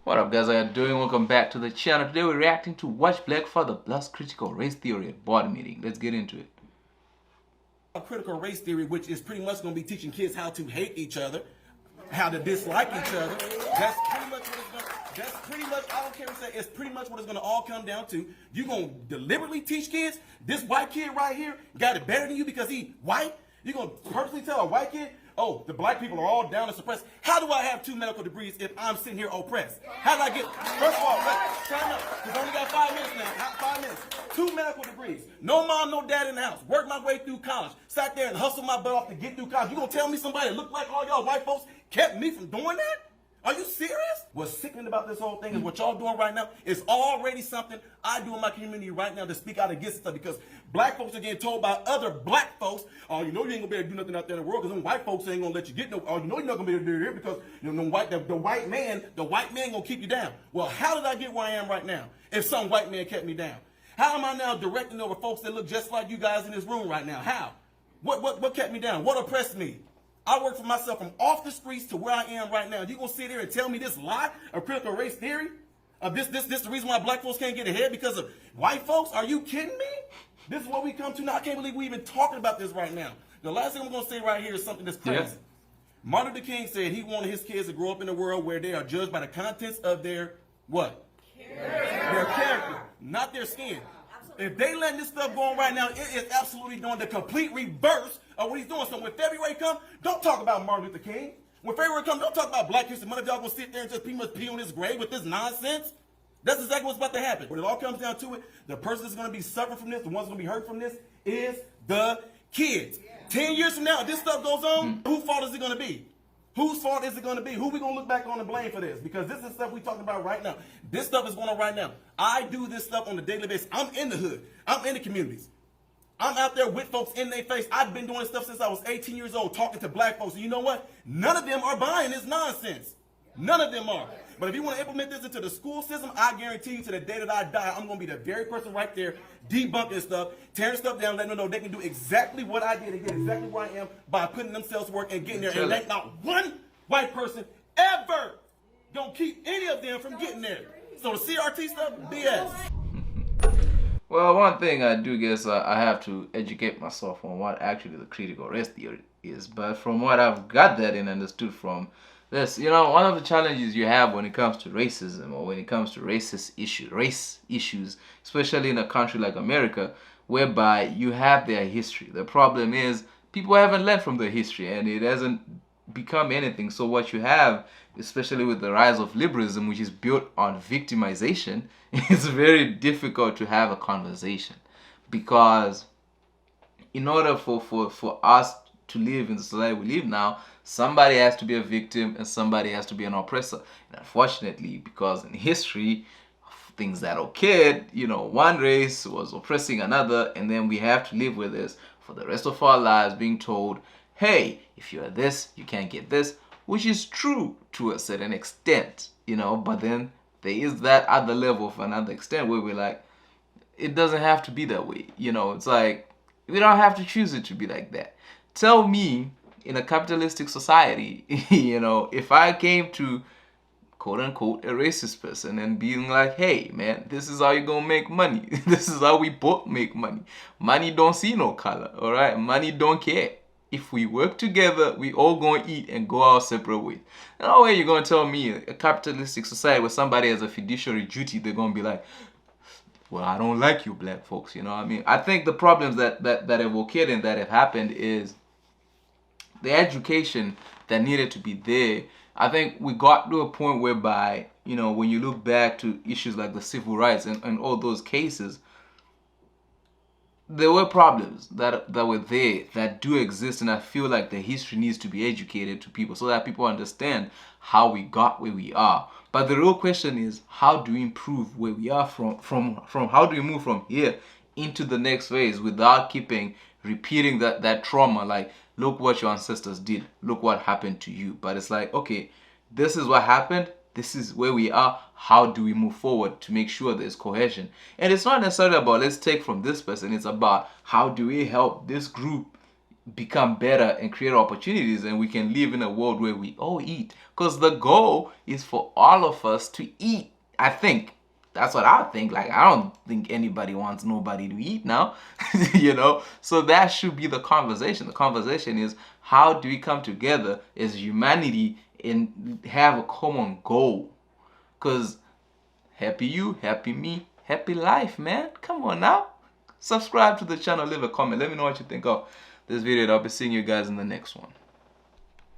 What up guys, how you doing? Welcome back to the channel. Today we're reacting to Watch Black Father plus critical race theory at board meeting. Let's get into it. Critical race theory, which is pretty much going to be teaching kids how to hate each other, how to dislike each other. That's pretty much what it's going to, that's pretty much, I don't care what you say, it's pretty much what it's going to all come down to. You're going to deliberately teach kids, this white kid right here got it better than you because he white? You're going to personally tell a white kid, oh, the black people are all down and suppressed. How do I have 2 medical degrees if I'm sitting here oppressed? How did I get, first of all, time up, because I only got 5 minutes now, 5 minutes. 2 medical degrees, no mom, no dad in the house, worked my way through college, sat there and hustled my butt off to get through college. You gonna tell me somebody that looked like all y'all white folks kept me from doing that? Are you serious? What's sickening about this whole thing is what y'all doing right now is already something I do in my community right now to speak out against stuff, because black folks are getting told by other black folks, oh, you know you ain't gonna be able to do nothing out there in the world because them white folks ain't gonna let you get no, or you know you're not gonna be able to do it here because you know the white man gonna keep you down. Well, how did I get where I am right now if some white man kept me down? How am I now directing over folks that look just like you guys in this room right now? How? What kept me down? What oppressed me? I work for myself from off the streets to where I am right now. You gonna sit here and tell me this lie of critical race theory? Of this the reason why black folks can't get ahead because of white folks? Are you kidding me? This is what we come to now. I can't believe we even talking about this right now. The last thing I'm gonna say right here is something that's crazy. Yeah. Martin Luther King said he wanted his kids to grow up in a world where they are judged by the contents of their what? Their character, not their skin. If they letting this stuff go on right now, it is absolutely doing the complete reverse of what he's doing. So when February comes, don't talk about Martin Luther King. When February comes, don't talk about Black History Month. If y'all gonna sit there and just pretty much pee on his grave with this nonsense, that's exactly what's about to happen. When it all comes down to it, the person that's gonna be suffering from this, the ones gonna be hurt from this, is the kids. 10 years from now, if this stuff goes on, whose fault is it gonna be? Whose fault is it going to be? Who we going to look back on and blame for this? Because this is stuff we talking about right now. This stuff is going on right now. I do this stuff on a daily basis. I'm in the hood. I'm in the communities. I'm out there with folks in their face. I've been doing this stuff since I was 18 years old, talking to black folks. And you know what? None of them are buying this nonsense. None of them are. But if you want to implement this into the school system, I guarantee you to the day that I die, I'm going to be the very person right there debunking stuff, tearing stuff down, letting them know they can do exactly what I did and get exactly where I am by putting themselves to work and getting there. And ain't not one white person ever going to keep any of them from getting there. So the CRT stuff, BS. Well, one thing I do guess I have to educate myself on what actually the critical race theory is. But from what I've got that and understood from this, you know, one of the challenges you have when it comes to racism or when it comes to race issues, especially in a country like America, whereby you have their history. The problem is people haven't learned from their history and it hasn't become anything. So what you have, especially with the rise of liberalism, which is built on victimization, it's very difficult to have a conversation, because in order for us to live in the society we live now, somebody has to be a victim and somebody has to be an oppressor. And unfortunately, because in history, things that occurred, you know, one race was oppressing another, and then we have to live with this for the rest of our lives, being told, hey, if you're this, you can't get this, which is true to a certain extent, you know, but then there is that other level of another extent where we're like, it doesn't have to be that way, you know. It's like, we don't have to choose it to be like that. Tell me, in a capitalistic society, you know, if I came to quote unquote a racist person and being like, hey man, this is how you gonna make money. This is how we both make money. Money don't see no color, all right? Money don't care. If we work together, we all gonna eat and go our separate ways. No way you're gonna tell me a capitalistic society where somebody has a fiduciary duty, they're gonna be like, well, I don't like you black folks, you know what I mean? I think the problems that have occurred and that have happened is the education that needed to be there. I think we got to a point whereby, you know, when you look back to issues like the civil rights and all those cases, there were problems that were there, that do exist, and I feel like the history needs to be educated to people so that people understand how we got where we are. But the real question is, how do we improve where we are from how do we move from here into the next phase without keeping repeating that trauma, like, look what your ancestors did, look what happened to you. But it's like, okay, this is what happened, this is where we are, how do we move forward to make sure there's cohesion? And it's not necessarily about let's take from this person, it's about how do we help this group become better and create opportunities, and we can live in a world where we all eat, because the goal is for all of us to eat. I think that's what I think. Like, I don't think anybody wants nobody to eat now. So that should be the conversation. The conversation is, how do we come together as humanity and have a common goal? Because happy you, happy me, happy life, man. Come on now. Subscribe to the channel, leave a comment. Let me know what you think of this video. I'll be seeing you guys in the next one.